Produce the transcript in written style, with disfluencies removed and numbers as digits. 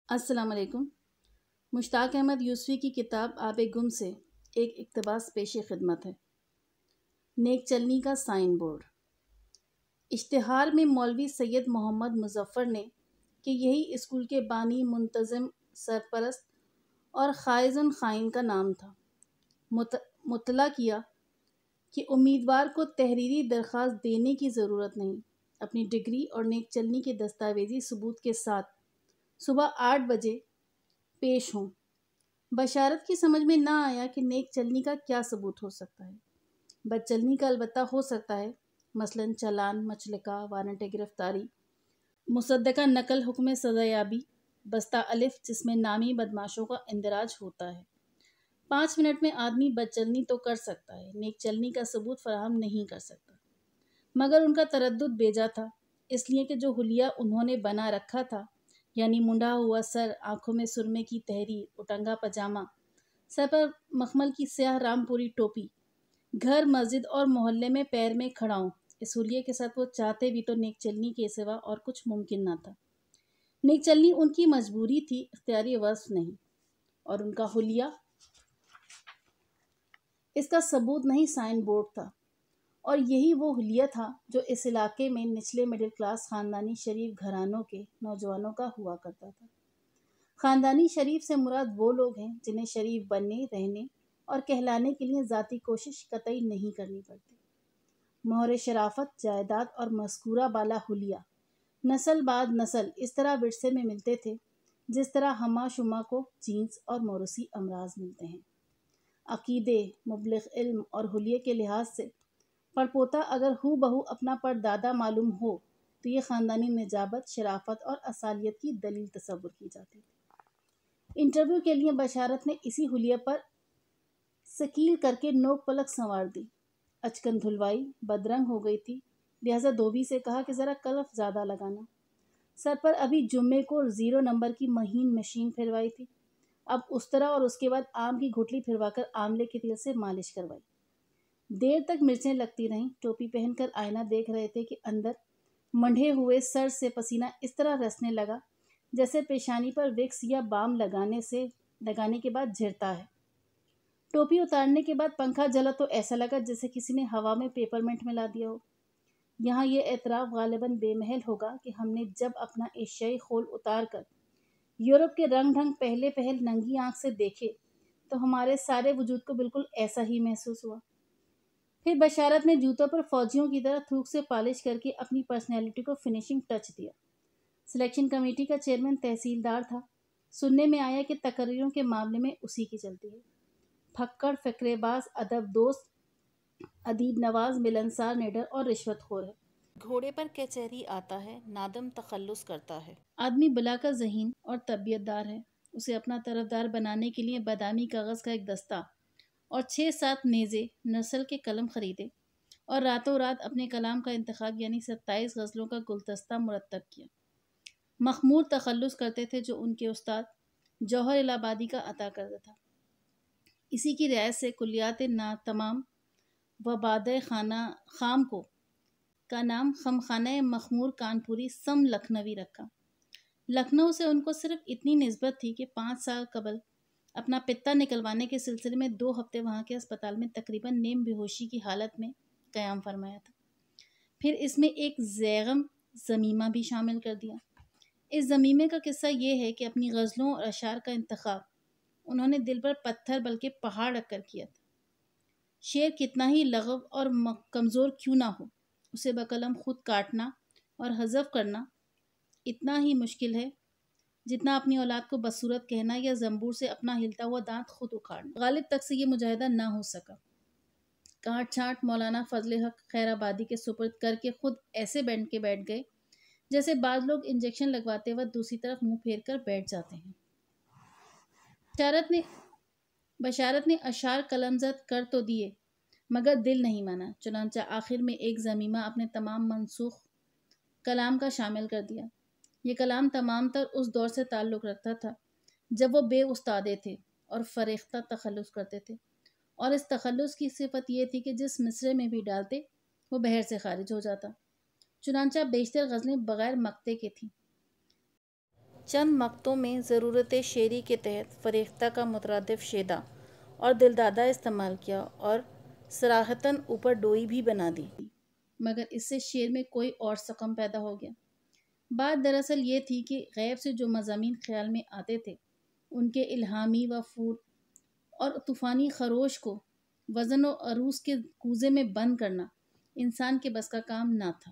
السلام علیکم۔ مشتاق احمد یوسفی کی کتاب آب گم سے ایک اقتباس پیش خدمت ہے۔ نیک چلنی کا سائن بورڈ۔ اشتہار میں مولوی سید محمد مظفر نے کہ یہی اسکول کے بانی، منتظم، سرپرست اور خائز خائن کا نام تھا، مطلع کیا کہ امیدوار کو تحریری درخواست دینے کی ضرورت نہیں، اپنی ڈگری اور نیک چلنی کے دستاویزی ثبوت کے ساتھ صبح 8 بجے پیش ہوں۔ بشارت کی سمجھ میں نہ آیا کہ نیک چلنی کا کیا ثبوت ہو سکتا ہے۔ بد چلنی کا البتہ ہو سکتا ہے، مثلاً چالان، مچلکہ، وارنٹ گرفتاری، مصدقہ نقل، حکم سزایابی، بستہ الف جس میں نامی بدماشوں کا اندراج ہوتا ہے۔ 5 منٹ میں آدمی بد چلنی تو کر سکتا ہے، نیک چلنی کا ثبوت فراہم نہیں کر سکتا۔ مگر ان کا تردد بیجا تھا، اس لیے کہ جو حلیہ انہوں نے بنا رکھا تھا، یعنی منڈا ہوا سر، آنکھوں میں سرمے کی تحریر، اٹنگا پاجامہ، سر پر مخمل کی سیاہ رام پوری ٹوپی، گھر، مسجد اور محلے میں پیر میں کھڑاؤں، اس حلیے کے ساتھ وہ چاہتے بھی تو نیک چلنی کے سوا اور کچھ ممکن نہ تھا۔ نیک چلنی ان کی مجبوری تھی، اختیاری وصف نہیں، اور ان کا حلیہ اس کا ثبوت نہیں، سائن بورڈ تھا۔ اور یہی وہ حلیہ تھا جو اس علاقے میں نچلے مڈل کلاس خاندانی شریف گھرانوں کے نوجوانوں کا ہوا کرتا تھا۔ خاندانی شریف سے مراد وہ لوگ ہیں جنہیں شریف بننے، رہنے اور کہلانے کے لیے ذاتی کوشش قطعی نہیں کرنی پڑتی۔ مہر شرافت، جائیداد اور مذکورہ بالا حلیہ نسل بعد نسل اس طرح ورثے میں ملتے تھے جس طرح ہمہ شمہ کو جینس اور موروثی امراض ملتے ہیں۔ عقیدے، مبلغ علم اور حلیے کے لحاظ سے پڑپوتا اگر ہو بہو اپنا پردادا معلوم ہو تو یہ خاندانی نجابت، شرافت اور اصالیت کی دلیل تصور کی جاتی تھی۔ انٹرویو کے لیے بشارت نے اسی حلیے پر سکیل کر کے نوک پلک سنوار دی۔ اچکن دھلوائی، بدرنگ ہو گئی تھی، لہذا دھوبی سے کہا کہ ذرا کلف زیادہ لگانا۔ سر پر ابھی جمعے کو 0 نمبر کی مہین مشین پھروائی تھی، اب اس طرح اور اس کے بعد آم کی گھٹلی پھروا کر آملے کے تیل سے مالش کروائی۔ دیر تک مرچیں لگتی رہیں، ٹوپی پہن کر آئینہ دیکھ رہے تھے کہ اندر منڈھے ہوئے سر سے پسینہ اس طرح رسنے لگا جیسے پیشانی پر ویکس یا بام لگانے کے بعد جھرتا ہے۔ ٹوپی اتارنے کے بعد پنکھا جلا تو ایسا لگا جیسے کسی نے ہوا میں پیپر منٹ ملا دیا ہو۔ یہاں یہ اعتراف غالباً بے محل ہوگا کہ ہم نے جب اپنا ایشیائی خول اتار کر یورپ کے رنگ ڈھنگ پہلے پہل ننگی آنکھ سے دیکھے تو ہمارے سارے وجود کو بالکل ایسا ہی محسوس ہوا۔ پھر بشارت نے جوتوں پر فوجیوں کی طرح تھوک سے پالش کر کے اپنی پرسنالٹی کو فنیشنگ ٹچ دیا۔ سلیکشن کمیٹی کا چیئرمین تحصیلدار تھا، سننے میں آیا کہ تقرریوں کے معاملے میں اسی کی چلتی ہے۔ پھکڑ، فقرے باز، ادب دوست، ادیب نواز، ملنسار، نڈر اور رشوت خور ہے۔ گھوڑے پر کچہری آتا ہے، نادم تخلص کرتا ہے۔ آدمی بلا کا ذہین اور طبیعت دار ہے، اسے اپنا طرفدار بنانے کے لیے بادامی کاغذ کا ایک دستہ اور 6-7 نیزے نسل کے قلم خریدے اور راتوں رات اپنے کلام کا انتخاب یعنی 27 غزلوں کا گلدستہ مرتب کیا۔ مخمور تخلص کرتے تھے جو ان کے استاد جوہر الہآبادی کا عطا کردہ تھا۔ اسی کی رعایت سے کلیات ناتمام و بادۂ خام کو کا نام خمخانہ مخمور کانپوری سم لکھنوی رکھا۔ لکھنؤ سے ان کو صرف اتنی نسبت تھی کہ 5 سال قبل اپنا پتا نکلوانے کے سلسلے میں 2 ہفتے وہاں کے اسپتال میں تقریباً نیم بے ہوشی کی حالت میں قیام فرمایا تھا۔ پھر اس میں ایک زیغم ضمیمہ بھی شامل کر دیا۔ اس ضمیمے کا قصہ یہ ہے کہ اپنی غزلوں اور اشعار کا انتخاب انہوں نے دل پر پتھر بلکہ پہاڑ رکھ کر کیا تھا۔ شعر کتنا ہی لغو اور کمزور کیوں نہ ہو، اسے بقلم خود کاٹنا اور حذف کرنا اتنا ہی مشکل ہے جتنا اپنی اولاد کو بدصورت کہنا یا زنبور سے اپنا ہلتا ہوا دانت خود اکھاڑنا۔ غالب تک سے یہ مجاہدہ نہ ہو سکا۔ کاٹ چھانٹ مولانا فضل حق خیر آبادی کے سپرد کر کے خود ایسے بینڈ کے بیٹھ گئے جیسے بعض لوگ انجیکشن لگواتے وقت دوسری طرف منہ پھیر کر بیٹھ جاتے ہیں۔ بشارت نے اشعار قلم زد کر تو دیے مگر دل نہیں مانا، چنانچہ آخر میں ایک ضمیمہ اپنے تمام منسوخ کلام کا شامل کر دیا۔ یہ کلام تمام تر اس دور سے تعلق رکھتا تھا جب وہ بے استادے تھے اور فریختہ تخلص کرتے تھے، اور اس تخلص کی صفت یہ تھی کہ جس مصرعے میں بھی ڈالتے وہ بحر سے خارج ہو جاتا۔ چنانچہ بیشتر غزلیں بغیر مقطع کے تھیں۔ چند مقطعوں میں ضرورت شعری کے تحت فریختہ کا مترادف شیدہ اور دلدادہ استعمال کیا اور صراحتاً اوپر ڈوئی بھی بنا دی، مگر اس سے شعر میں کوئی اور سقم پیدا ہو گیا۔ بات دراصل یہ تھی کہ غیب سے جو مضامین خیال میں آتے تھے ان کے الہامی و پھول اور طوفانی خروش کو وزن و عروج کے کوزے میں بند کرنا انسان کے بس کا کام نہ تھا۔